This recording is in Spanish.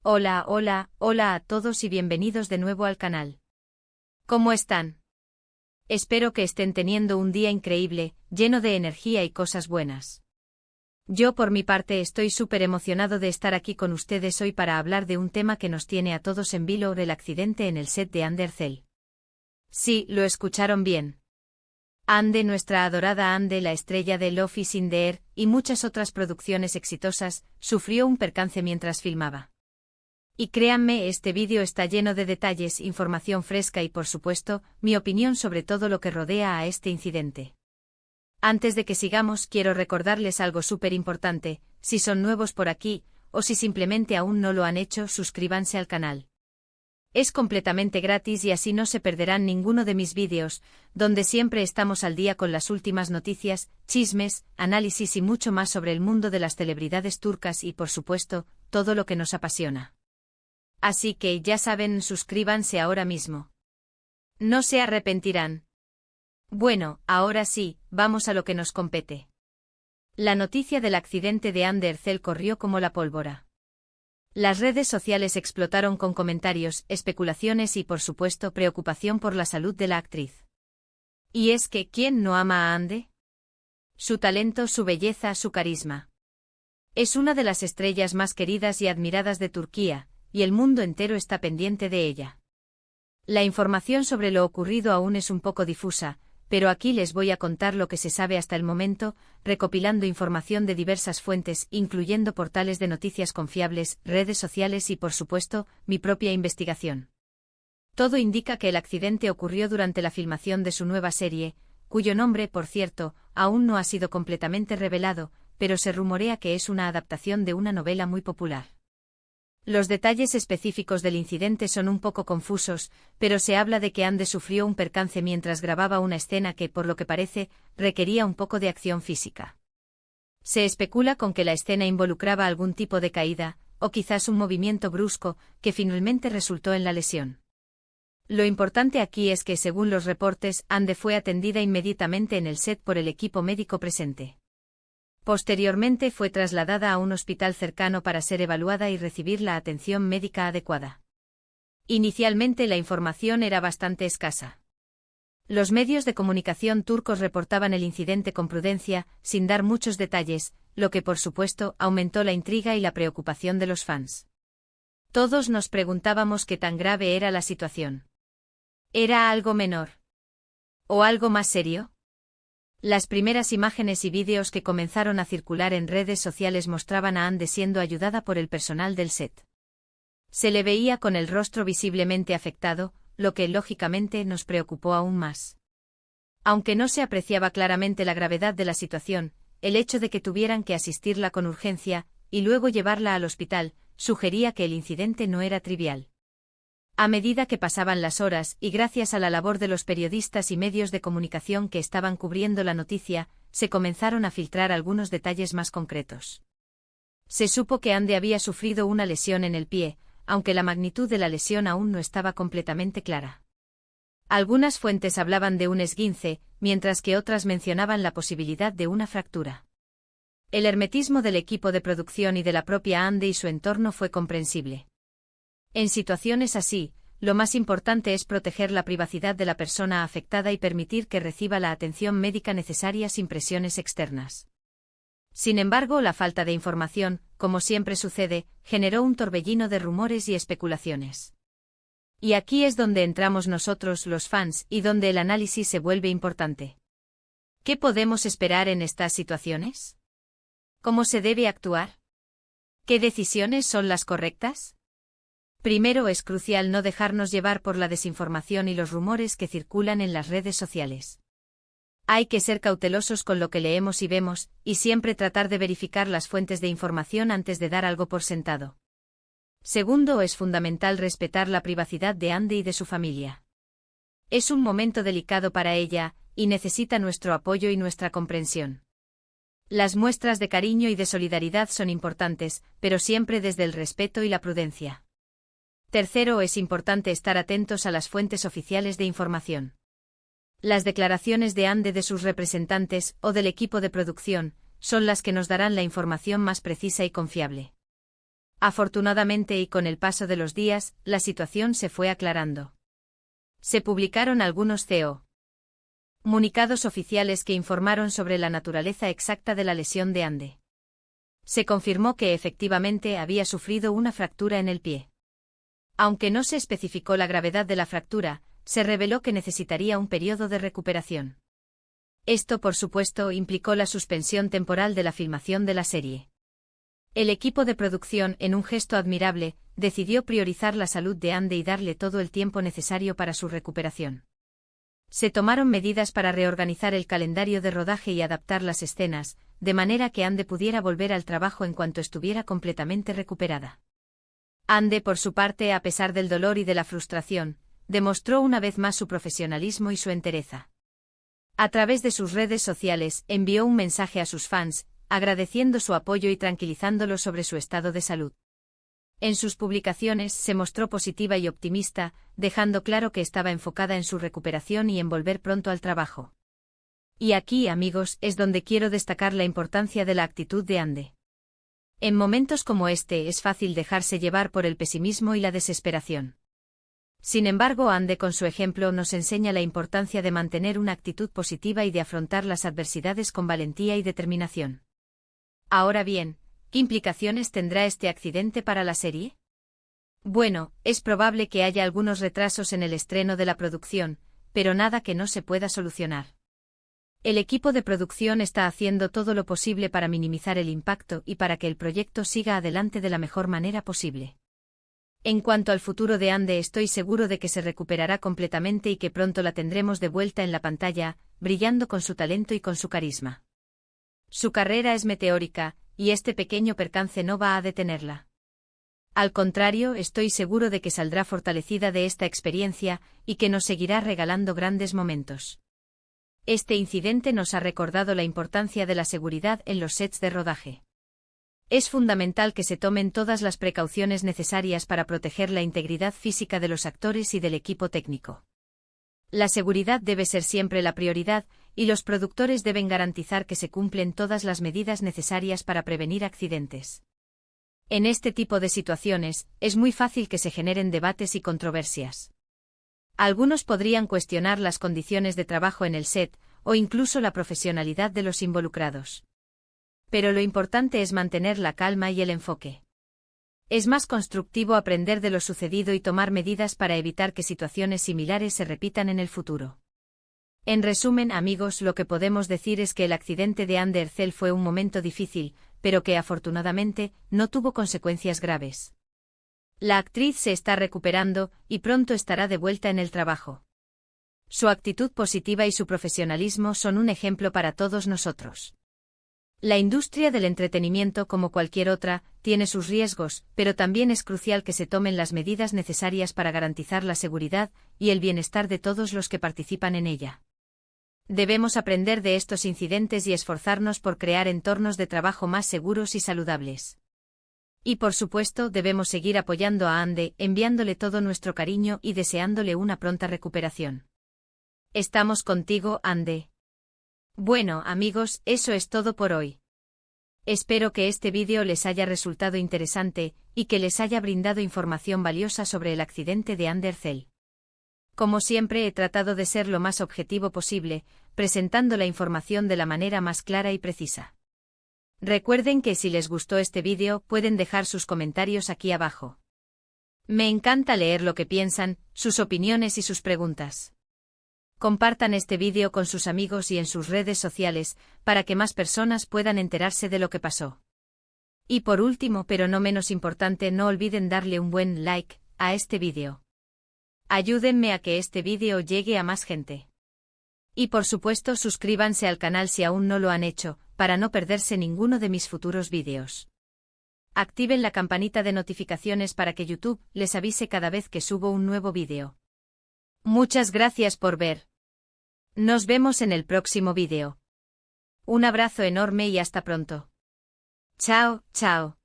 Hola, hola, hola a todos y bienvenidos de nuevo al canal. ¿Cómo están? Espero que estén teniendo un día increíble, lleno de energía y cosas buenas. Yo por mi parte estoy súper emocionado de estar aquí con ustedes hoy para hablar de un tema que nos tiene a todos en vilo: el accidente en el set de Undercell. Sí, lo escucharon bien. Ande, nuestra adorada Ande, la estrella de Love is in the Air y muchas otras producciones exitosas, sufrió un percance mientras filmaba. Y créanme, este vídeo está lleno de detalles, información fresca y por supuesto, mi opinión sobre todo lo que rodea a este incidente. Antes de que sigamos, quiero recordarles algo súper importante: si son nuevos por aquí, o si simplemente aún no lo han hecho, suscríbanse al canal. Es completamente gratis y así no se perderán ninguno de mis vídeos, donde siempre estamos al día con las últimas noticias, chismes, análisis y mucho más sobre el mundo de las celebridades turcas y por supuesto, todo lo que nos apasiona. Así que ya saben, suscríbanse ahora mismo. No se arrepentirán. Bueno, ahora sí, vamos a lo que nos compete. La noticia del accidente de Undercell corrió como la pólvora. Las redes sociales explotaron con comentarios, especulaciones y por supuesto preocupación por la salud de la actriz. Y es que, ¿quién no ama a Ande? Su talento, su belleza, su carisma. Es una de las estrellas más queridas y admiradas de Turquía, y el mundo entero está pendiente de ella. La información sobre lo ocurrido aún es un poco difusa, pero aquí les voy a contar lo que se sabe hasta el momento, recopilando información de diversas fuentes, incluyendo portales de noticias confiables, redes sociales y por supuesto, mi propia investigación. Todo indica que el accidente ocurrió durante la filmación de su nueva serie, cuyo nombre, por cierto, aún no ha sido completamente revelado, pero se rumorea que es una adaptación de una novela muy popular. Los detalles específicos del incidente son un poco confusos, pero se habla de que Ande sufrió un percance mientras grababa una escena que, por lo que parece, requería un poco de acción física. Se especula con que la escena involucraba algún tipo de caída, o quizás un movimiento brusco, que finalmente resultó en la lesión. Lo importante aquí es que, según los reportes, Ande fue atendida inmediatamente en el set por el equipo médico presente. Posteriormente fue trasladada a un hospital cercano para ser evaluada y recibir la atención médica adecuada. Inicialmente la información era bastante escasa. Los medios de comunicación turcos reportaban el incidente con prudencia, sin dar muchos detalles, lo que por supuesto aumentó la intriga y la preocupación de los fans. Todos nos preguntábamos qué tan grave era la situación. ¿Era algo menor? ¿O algo más serio? Las primeras imágenes y vídeos que comenzaron a circular en redes sociales mostraban a Ande siendo ayudada por el personal del set. Se le veía con el rostro visiblemente afectado, lo que lógicamente nos preocupó aún más. Aunque no se apreciaba claramente la gravedad de la situación, el hecho de que tuvieran que asistirla con urgencia, y luego llevarla al hospital, sugería que el incidente no era trivial. A medida que pasaban las horas, y gracias a la labor de los periodistas y medios de comunicación que estaban cubriendo la noticia, se comenzaron a filtrar algunos detalles más concretos. Se supo que Ande había sufrido una lesión en el pie, aunque la magnitud de la lesión aún no estaba completamente clara. Algunas fuentes hablaban de un esguince, mientras que otras mencionaban la posibilidad de una fractura. El hermetismo del equipo de producción y de la propia Ande y su entorno fue comprensible. En situaciones así, lo más importante es proteger la privacidad de la persona afectada y permitir que reciba la atención médica necesaria sin presiones externas. Sin embargo, la falta de información, como siempre sucede, generó un torbellino de rumores y especulaciones. Y aquí es donde entramos nosotros, los fans, y donde el análisis se vuelve importante. ¿Qué podemos esperar en estas situaciones? ¿Cómo se debe actuar? ¿Qué decisiones son las correctas? Primero, es crucial no dejarnos llevar por la desinformación y los rumores que circulan en las redes sociales. Hay que ser cautelosos con lo que leemos y vemos, y siempre tratar de verificar las fuentes de información antes de dar algo por sentado. Segundo, es fundamental respetar la privacidad de Ande y de su familia. Es un momento delicado para ella, y necesita nuestro apoyo y nuestra comprensión. Las muestras de cariño y de solidaridad son importantes, pero siempre desde el respeto y la prudencia. Tercero, es importante estar atentos a las fuentes oficiales de información. Las declaraciones de Ande, de sus representantes, o del equipo de producción, son las que nos darán la información más precisa y confiable. Afortunadamente y con el paso de los días, la situación se fue aclarando. Se publicaron algunos comunicados oficiales que informaron sobre la naturaleza exacta de la lesión de Ande. Se confirmó que efectivamente había sufrido una fractura en el pie. Aunque no se especificó la gravedad de la fractura, se reveló que necesitaría un periodo de recuperación. Esto, por supuesto, implicó la suspensión temporal de la filmación de la serie. El equipo de producción, en un gesto admirable, decidió priorizar la salud de Ande y darle todo el tiempo necesario para su recuperación. Se tomaron medidas para reorganizar el calendario de rodaje y adaptar las escenas, de manera que Ande pudiera volver al trabajo en cuanto estuviera completamente recuperada. Ande, por su parte, a pesar del dolor y de la frustración, demostró una vez más su profesionalismo y su entereza. A través de sus redes sociales, envió un mensaje a sus fans, agradeciendo su apoyo y tranquilizándolos sobre su estado de salud. En sus publicaciones se mostró positiva y optimista, dejando claro que estaba enfocada en su recuperación y en volver pronto al trabajo. Y aquí, amigos, es donde quiero destacar la importancia de la actitud de Ande. En momentos como este es fácil dejarse llevar por el pesimismo y la desesperación. Sin embargo, Ande con su ejemplo nos enseña la importancia de mantener una actitud positiva y de afrontar las adversidades con valentía y determinación. Ahora bien, ¿qué implicaciones tendrá este accidente para la serie? Bueno, es probable que haya algunos retrasos en el estreno de la producción, pero nada que no se pueda solucionar. El equipo de producción está haciendo todo lo posible para minimizar el impacto y para que el proyecto siga adelante de la mejor manera posible. En cuanto al futuro de Ande, estoy seguro de que se recuperará completamente y que pronto la tendremos de vuelta en la pantalla, brillando con su talento y con su carisma. Su carrera es meteórica, y este pequeño percance no va a detenerla. Al contrario, estoy seguro de que saldrá fortalecida de esta experiencia y que nos seguirá regalando grandes momentos. Este incidente nos ha recordado la importancia de la seguridad en los sets de rodaje. Es fundamental que se tomen todas las precauciones necesarias para proteger la integridad física de los actores y del equipo técnico. La seguridad debe ser siempre la prioridad, y los productores deben garantizar que se cumplen todas las medidas necesarias para prevenir accidentes. En este tipo de situaciones, es muy fácil que se generen debates y controversias. Algunos podrían cuestionar las condiciones de trabajo en el set, o incluso la profesionalidad de los involucrados. Pero lo importante es mantener la calma y el enfoque. Es más constructivo aprender de lo sucedido y tomar medidas para evitar que situaciones similares se repitan en el futuro. En resumen, amigos, lo que podemos decir es que el accidente de Ande Ercel fue un momento difícil, pero que afortunadamente no tuvo consecuencias graves. La actriz se está recuperando y pronto estará de vuelta en el trabajo. Su actitud positiva y su profesionalismo son un ejemplo para todos nosotros. La industria del entretenimiento, como cualquier otra, tiene sus riesgos, pero también es crucial que se tomen las medidas necesarias para garantizar la seguridad y el bienestar de todos los que participan en ella. Debemos aprender de estos incidentes y esforzarnos por crear entornos de trabajo más seguros y saludables. Y por supuesto, debemos seguir apoyando a Ande, enviándole todo nuestro cariño y deseándole una pronta recuperación. Estamos contigo, Ande. Bueno, amigos, eso es todo por hoy. Espero que este vídeo les haya resultado interesante y que les haya brindado información valiosa sobre el accidente de Ande Ercel. Como siempre, he tratado de ser lo más objetivo posible, presentando la información de la manera más clara y precisa. Recuerden que si les gustó este vídeo, pueden dejar sus comentarios aquí abajo. Me encanta leer lo que piensan, sus opiniones y sus preguntas. Compartan este vídeo con sus amigos y en sus redes sociales, para que más personas puedan enterarse de lo que pasó. Y por último, pero no menos importante, no olviden darle un buen like a este vídeo. Ayúdenme a que este vídeo llegue a más gente. Y por supuesto, suscríbanse al canal si aún no lo han hecho, para no perderse ninguno de mis futuros vídeos. Activen la campanita de notificaciones para que YouTube les avise cada vez que subo un nuevo vídeo. Muchas gracias por ver. Nos vemos en el próximo vídeo. Un abrazo enorme y hasta pronto. Chao, chao.